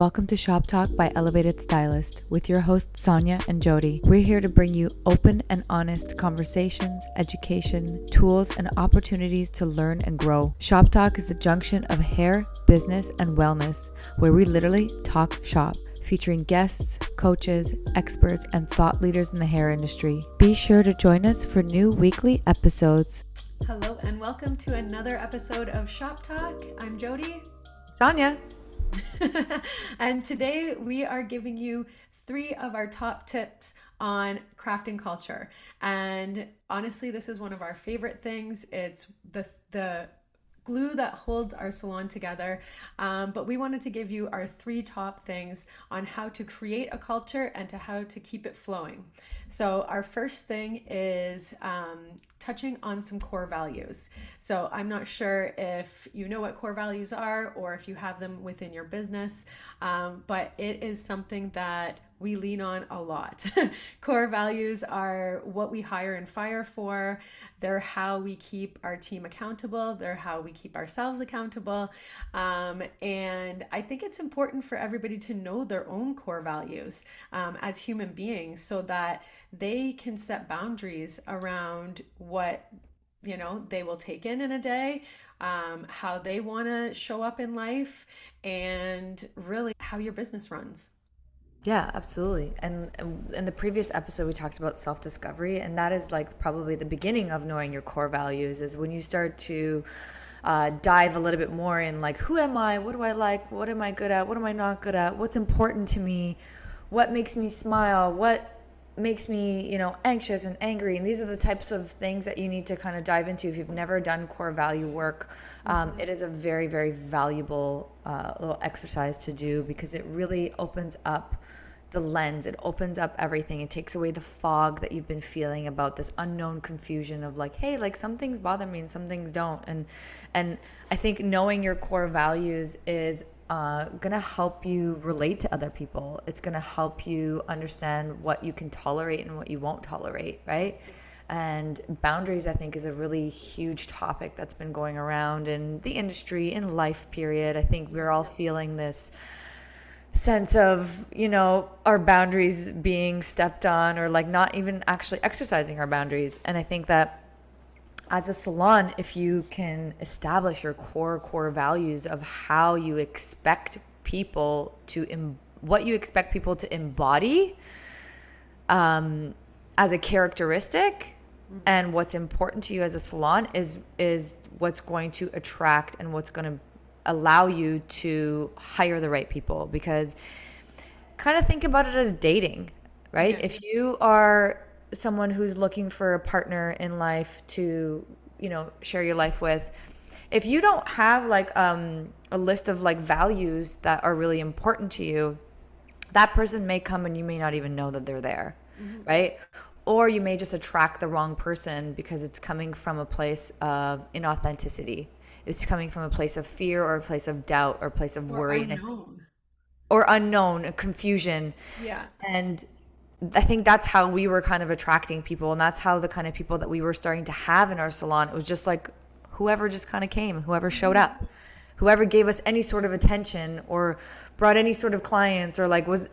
Welcome to Shop Talk by Elevated Stylist with your hosts Sonia and Jody. We're here to bring you open and honest conversations, education, tools, and opportunities to learn and grow. Shop Talk is the junction of hair, business, and wellness, where we literally talk shop, featuring guests, coaches, experts, and thought leaders in the hair industry. Be sure to join us for new weekly episodes. Hello and welcome to another episode of Shop Talk. I'm Jody. Sonia. And today we are giving you 3 of our top tips on crafting culture. And honestly, this is one of our favorite things. It's the glue that holds our salon together. But we wanted to give you our 3 top things on how to create a culture and to how to keep it flowing. So our first thing is touching on some core values. So I'm not sure if you know what core values are or if you have them within your business, but it is something that we lean on a lot. Core values are what we hire and fire for. They're how we keep our team accountable. They're how we keep ourselves accountable. And I think it's important for everybody to know their own core values as human beings so that they can set boundaries around what they will take in a day, how they want to show up in life, and really how your business runs. Yeah, absolutely. And in the previous episode, we talked about self-discovery, and that is like probably the beginning of knowing your core values is when you start to dive a little bit more in like, who am I? What do I like? What am I good at? What am I not good at? What's important to me? What makes me smile? What makes me, anxious and angry? And these are the types of things that you need to kind of dive into. If you've never done core value work, it is a very, very valuable little exercise to do because it really opens up the lens. It opens up everything. It takes away the fog that you've been feeling about this unknown confusion of like, hey, like some things bother me and some things don't. And I think knowing your core values is going to help you relate to other people. It's going to help you understand what you can tolerate and what you won't tolerate, right? And boundaries, I think, is a really huge topic that's been going around in the industry, in life, period. I think we're all feeling this sense of, our boundaries being stepped on or like not even actually exercising our boundaries. And I think that as a salon, if you can establish your core values of how you expect people to, what you expect people to embody as a characteristic, and what's important to you as a salon is what's going to attract and what's going to allow you to hire the right people. Because kind of think about it as dating, right? Yeah. If you are someone who's looking for a partner in life to, share your life with, if you don't have like a list of like values that are really important to you, that person may come and you may not even know that they're there, right? Or you may just attract the wrong person because it's coming from a place of inauthenticity. It's coming from a place of fear or a place of doubt or a place of worry. Or unknown, confusion. Yeah. And I think that's how we were kind of attracting people. And that's how the kind of people that we were starting to have in our salon, it was just like whoever just kind of came, whoever showed up, whoever gave us any sort of attention or brought any sort of clients or like was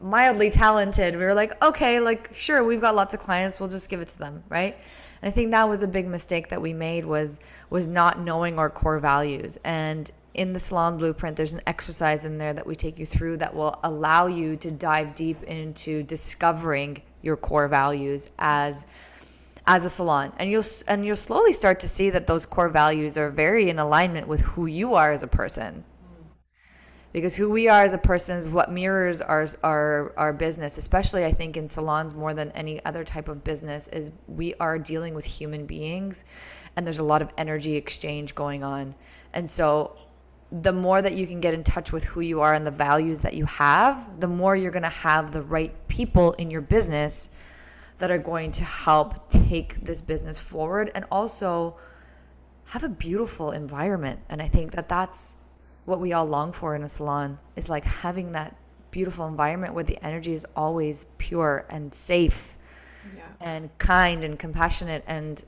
mildly talented. We were like, okay, like, sure, we've got lots of clients. We'll just give it to them. Right. And I think that was a big mistake that we made was not knowing our core values. And in the Salon Blueprint, there's an exercise in there that we take you through that will allow you to dive deep into discovering your core values as a salon. And you'll slowly start to see that those core values are very in alignment with who you are as a person. Because who we are as a person is what mirrors our business, especially I think in salons more than any other type of business, is we are dealing with human beings and there's a lot of energy exchange going on. And so the more that you can get in touch with who you are and the values that you have, the more you're going to have the right people in your business that are going to help take this business forward and also have a beautiful environment. And I think that that's what we all long for in a salon, is like having that beautiful environment where the energy is always pure and safe and kind and compassionate, and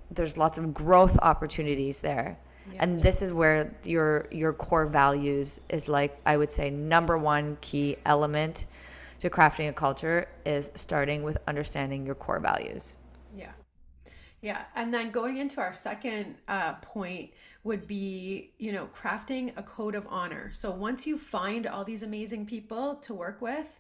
there's lots of growth opportunities there. Yeah. And this is where your core values is, like, I would say, number one key element to crafting a culture is starting with understanding your core values. Yeah. Yeah. And then going into our second point would be, crafting a code of honor. So once you find all these amazing people to work with,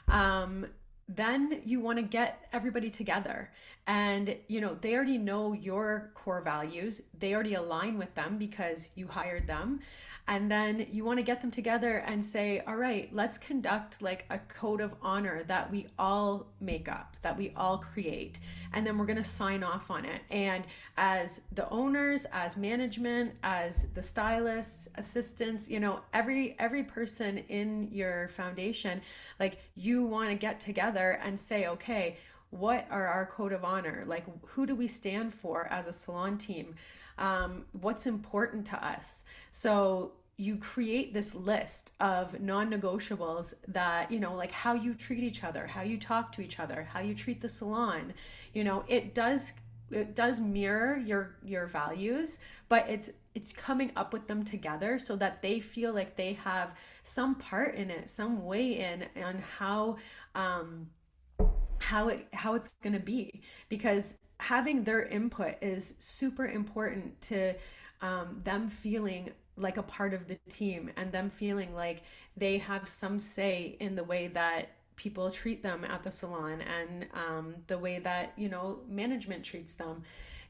um, then you want to get everybody together. And, they already know your core values, they already align with them because you hired them. And then you want to get them together and say, all right, let's conduct like a code of honor that we all make up, that we all create. And then we're going to sign off on it. And as the owners, as management, as the stylists, assistants, every person in your foundation, like, you want to get together and say, okay, what are our code of honor? Like, who do we stand for as a salon team? What's important to us? So you create this list of non-negotiables that, like how you treat each other, how you talk to each other, how you treat the salon. It does mirror your values, but it's coming up with them together so that they feel like they have some part in it, some way in on how it's going to be, because having their input is super important to them feeling like a part of the team, and them feeling like they have some say in the way that people treat them at the salon, and the way that management treats them.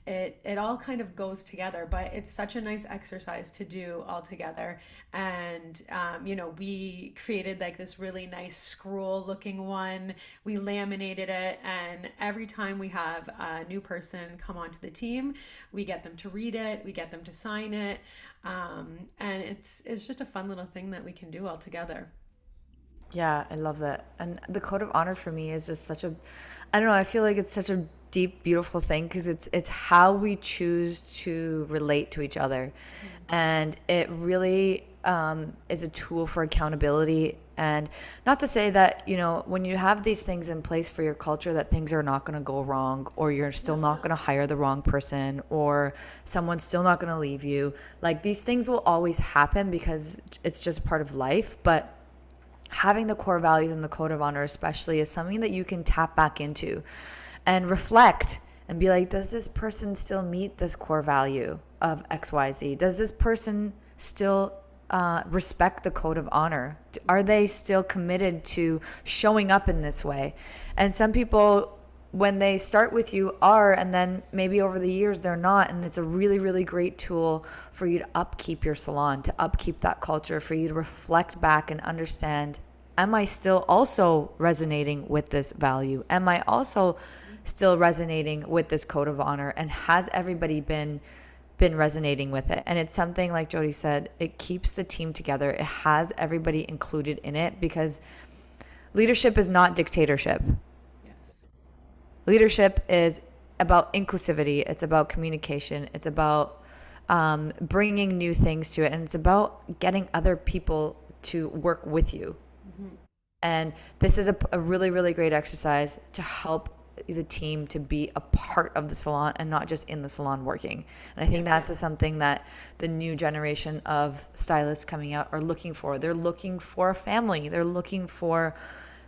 It all kind of goes together, but it's such a nice exercise to do all together. And we created like this really nice scroll looking one. We laminated it, and every time we have a new person come onto the team, we get them to read it, we get them to sign it, and it's just a fun little thing that we can do all together. Yeah, I love that. And the code of honor for me is just such a, I don't know, I feel like it's such a deep, beautiful thing because it's how we choose to relate to each other. And it really is a tool for accountability. And not to say that, when you have these things in place for your culture, that things are not going to go wrong, or you're still not going to hire the wrong person, or someone's still not going to leave you. Like, these things will always happen because it's just part of life. But having the core values and the code of honor especially is something that you can tap back into and reflect and be like, does this person still meet this core value of XYZ? Does this person still respect the code of honor? Are they still committed to showing up in this way? And some people, when they start with you, are, and then maybe over the years they're not. And it's a really, really great tool for you to upkeep your salon, to upkeep that culture, for you to reflect back and understand, am I still also resonating with this value? Am I also still resonating with this code of honor? And has everybody been resonating with it? And it's something, like Jody said, it keeps the team together. It has everybody included in it, because leadership is not dictatorship. Yes. Leadership is about inclusivity. It's about communication. It's about bringing new things to it. And it's about getting other people to work with you. Mm-hmm. And this is a really, really great exercise to help the team to be a part of the salon and not just in the salon working. And I think that's something that the new generation of stylists coming out are looking for. They're looking for a family. They're looking for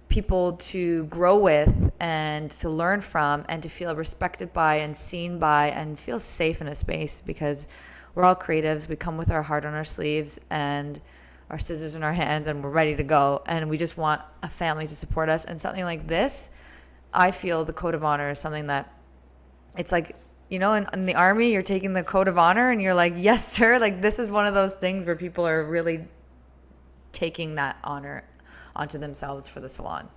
people to grow with and to learn from and to feel respected by and seen by and feel safe in a space, because we're all creatives. We come with our heart on our sleeves and our scissors in our hands, and we're ready to go. And we just want a family to support us. And something like this, I feel the code of honor is something that, it's like, in the army, you're taking the code of honor and you're like, yes, sir. Like, this is one of those things where people are really taking that honor onto themselves for the salon.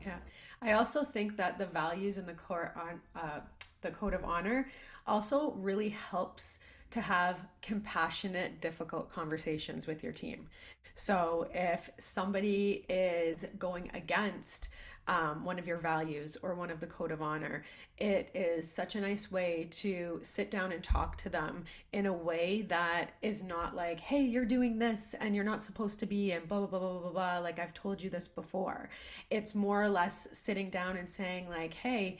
Yeah. I also think that the values in the code of honor also really helps to have compassionate, difficult conversations with your team. So if somebody is going against one of your values or one of the code of honor, it is such a nice way to sit down and talk to them in a way that is not like, hey, you're doing this and you're not supposed to be, and blah, blah, blah, blah, blah, blah. Like, I've told you this before. It's more or less sitting down and saying, like, hey,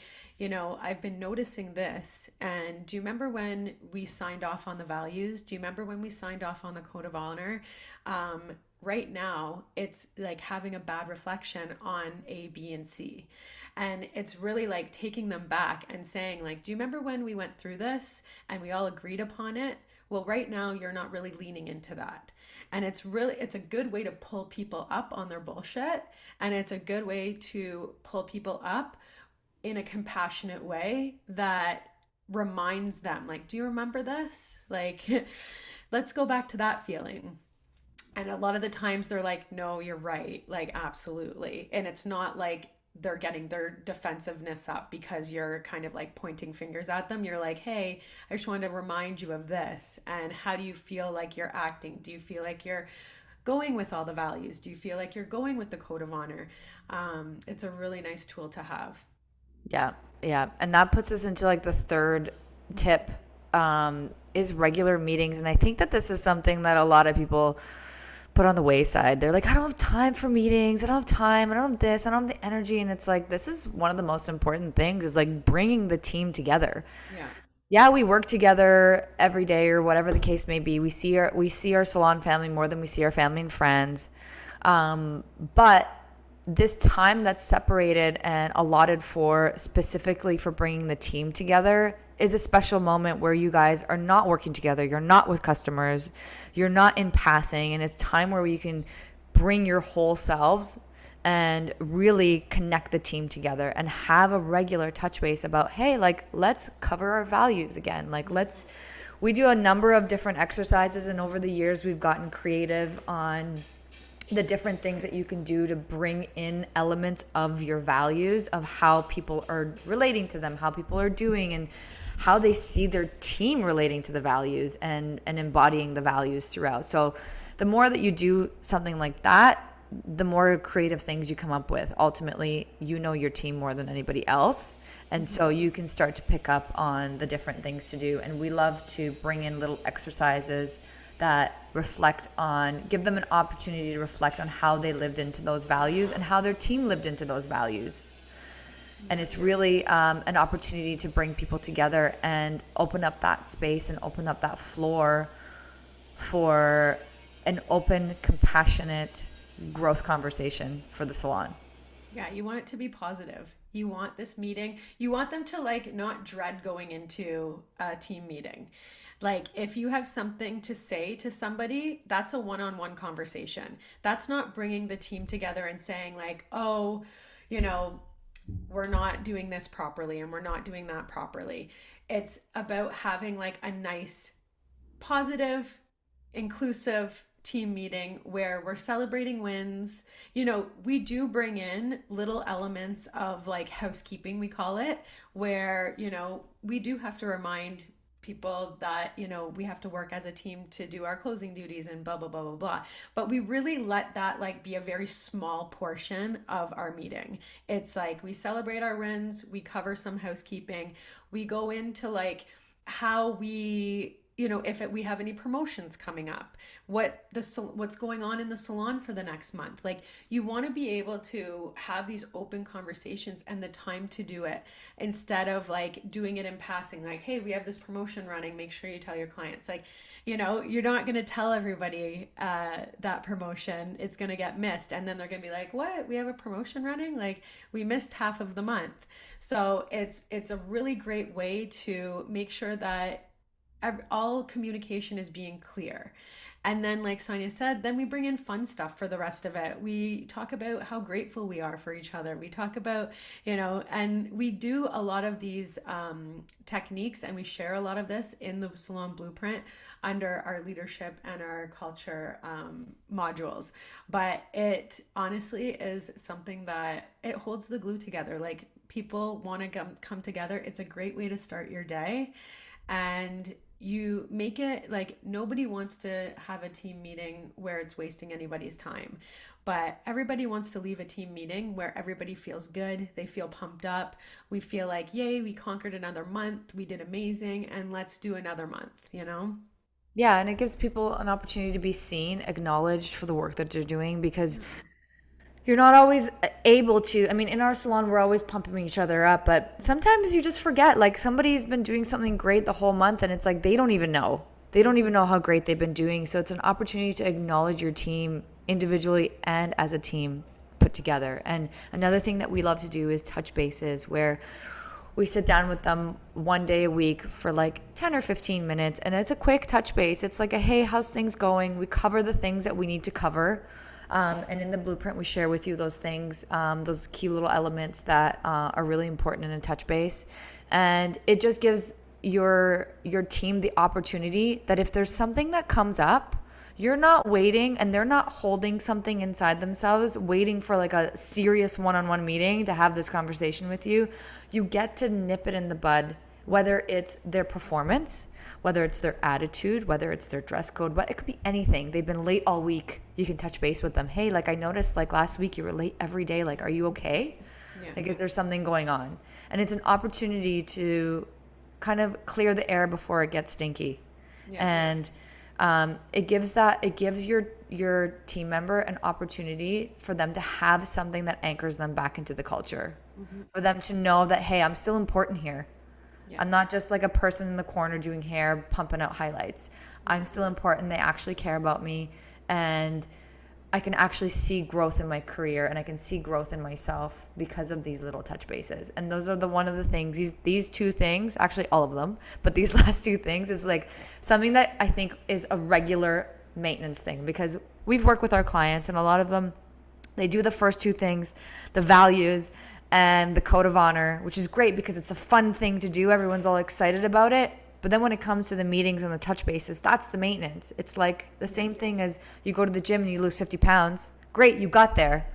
I've been noticing this. And do you remember when we signed off on the values? Do you remember when we signed off on the code of honor? Um, right now, it's like having a bad reflection on A, B, and C. And it's really like taking them back and saying, like, do you remember when we went through this and we all agreed upon it? Well, right now, you're not really leaning into that. And it's a good way to pull people up on their bullshit. And it's a good way to pull people up in a compassionate way that reminds them, like, do you remember this? Like, let's go back to that feeling. And a lot of the times they're like, no, you're right. Like, absolutely. And it's not like they're getting their defensiveness up because you're kind of like pointing fingers at them. You're like, hey, I just wanted to remind you of this. And how do you feel like you're acting? Do you feel like you're going with all the values? Do you feel like you're going with the code of honor? It's a really nice tool to have. Yeah, yeah. And that puts us into like the third tip, is regular meetings. And I think that this is something that a lot of people put on the wayside. They're like, I don't have time for meetings. I don't have time. I don't have this. I don't have the energy. And it's like, this is one of the most important things, is like bringing the team together. Yeah. Yeah, we work together every day or whatever the case may be. We see our salon family more than we see our family and friends. But this time that's separated and allotted for specifically for bringing the team together is a special moment where you guys are not working together. You're not with customers. You're not in passing. And it's time where you can bring your whole selves and really connect the team together and have a regular touch base about, hey, like, let's cover our values again. Like, we do a number of different exercises. And over the years, we've gotten creative on the different things that you can do to bring in elements of your values, of how people are relating to them, how people are doing, and how they see their team relating to the values and embodying the values throughout. So the more that you do something like that, the more creative things you come up with. Ultimately, you know your team more than anybody else. And so you can start to pick up on the different things to do. And we love to bring in little exercises that give them an opportunity to reflect on how they lived into those values and how their team lived into those values. And it's really an opportunity to bring people together and open up that space and open up that floor for an open, compassionate growth conversation for the salon. Yeah, you want it to be positive. You want this meeting, you want them to like not dread going into a team meeting. Like, if you have something to say to somebody, that's a one-on-one conversation. That's not bringing the team together and saying like, oh, we're not doing this properly and we're not doing that properly. It's about having like a nice, positive, inclusive team meeting where we're celebrating wins. We do bring in little elements of like housekeeping, we call it, where, we do have to remind people that we have to work as a team to do our closing duties and blah blah blah blah blah, but we really let that like be a very small portion of our meeting. It's like we celebrate our wins, we cover some housekeeping, we go into like how we if we have any promotions coming up, what's going on in the salon for the next month. Like, you want to be able to have these open conversations and the time to do it, instead of like doing it in passing, like, hey, we have this promotion running, make sure you tell your clients. Like, you're not going to tell everybody that promotion, it's going to get missed, and then they're going to be like, what, we have a promotion running? Like, we missed half of the month. So it's a really great way to make sure that all communication is being clear. And then, like Sonia said, then we bring in fun stuff for the rest of it. We talk about how grateful we are for each other. We talk about, and we do a lot of these techniques, and we share a lot of this in the Salon Blueprint under our leadership and our culture modules. But it honestly is something that it holds the glue together. Like, people want to come together. It's a great way to start your day. And you make it like nobody wants to have a team meeting where it's wasting anybody's time. but everybody wants to leave a team meeting where everybody feels good, they feel pumped up, we feel like, yay, we conquered another month, we did amazing, and let's do another month, you know? Yeah, and it gives people an opportunity to be seen, acknowledged for the work that they're doing, because you're not always able to. I mean, in our salon, we're always pumping each other up, but sometimes you just forget. Like, somebody's been doing something great the whole month, and it's like they don't even know. They don't even know how great they've been doing. So it's an opportunity to acknowledge your team individually and as a team put together. And another thing that we love to do is touch bases, where we sit down with them one day a week for like 10 or 15 minutes. And it's a quick touch base. It's like a, hey, how's things going? We cover the things that we need to cover. And in the blueprint, we share with you those things, those key little elements that are really important in a touch base. And it just gives your team the opportunity that if there's something that comes up, you're not waiting, and they're not holding something inside themselves, waiting for like a serious one-on-one meeting to have this conversation with you. You get to nip it in the bud, whether it's their performance, whether it's their attitude, whether it's their dress code, but it could be anything. They've been late all week. You can touch base with them. Hey, like, I noticed like last week you were late every day. Like, are you okay? Yeah. Like, is there something going on? And it's an opportunity to kind of clear the air before it gets stinky. Yeah. And it gives your team member an opportunity for them to have something that anchors them back into the culture, for them to know that, hey, I'm still important here. Yeah. I'm not just like a person in the corner doing hair, pumping out highlights. I'm still important. They actually care about me, and I can actually see growth in my career, and I can see growth in myself because of these little touch bases. And those are one of the things, these two things, actually all of them, but these last two things is like something that I think is a regular maintenance thing, because we've worked with our clients, and a lot of them, they do the first two things, the values and the code of honor, which is great because it's a fun thing to do. Everyone's all excited about it. But then when it comes to the meetings and the touch bases, that's the maintenance. It's like the same thing as you go to the gym and you lose 50 pounds. Great, you got there.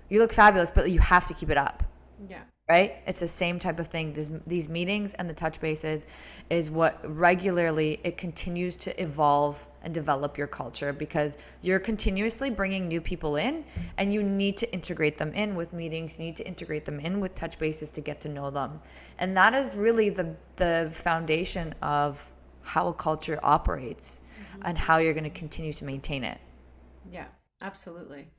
You look fabulous, but you have to keep it up. Yeah. Right? It's the same type of thing. These meetings and the touch bases is what regularly it continues to evolve and develop your culture, because you're continuously bringing new people in, and you need to integrate them in with meetings. You need to integrate them in with touch bases to get to know them. And that is really the foundation of how a culture operates, and how you're going to continue to maintain it. Yeah, absolutely.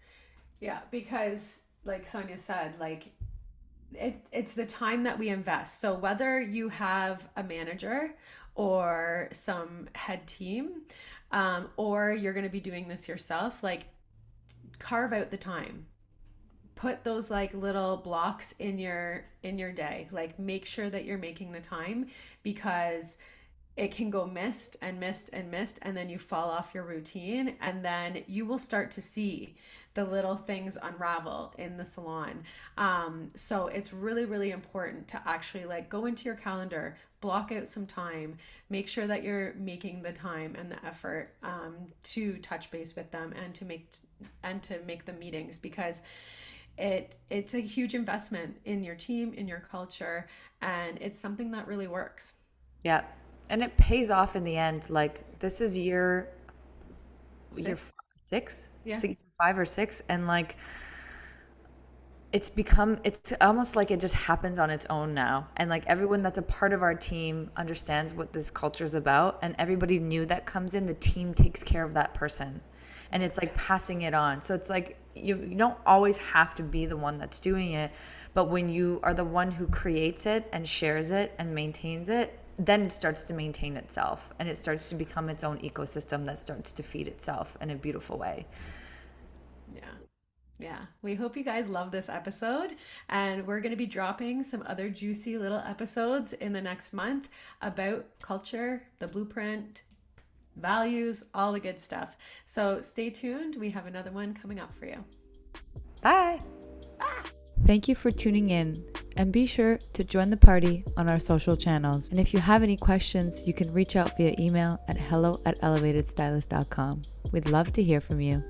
Yeah, because like Sonia said, like it's the time that we invest. So whether you have a manager or some head team, or you're going to be doing this yourself, like, carve out the time. Put those like little blocks in your day. Like, make sure that you're making the time, because it can go missed and missed and missed, and then you fall off your routine, and then you will start to see the little things unravel in the salon. So it's really, really important to actually like go into your calendar, block out some time, make sure that you're making the time and the effort to touch base with them, and to make the meetings, because it's a huge investment in your team, in your culture, and it's something that really works. Yeah. And it pays off in the end. Like, this is year 6? Yeah. 5 or 6. And like, it's almost like it just happens on its own now. And like, everyone that's a part of our team understands what this culture is about. And everybody new that comes in, the team takes care of that person. And it's like passing it on. So it's like, you don't always have to be the one that's doing it. But when you are the one who creates it and shares it and maintains it, then it starts to maintain itself, and it starts to become its own ecosystem that starts to feed itself in a beautiful way. Yeah. We hope you guys love this episode, and we're going to be dropping some other juicy little episodes in the next month about culture, the blueprint, values, all the good stuff. So stay tuned. We have another one coming up for you. Bye. Bye. Thank you for tuning in, and be sure to join the party on our social channels. And if you have any questions, you can reach out via email at hello@elevatedstylist.com. We'd love to hear from you.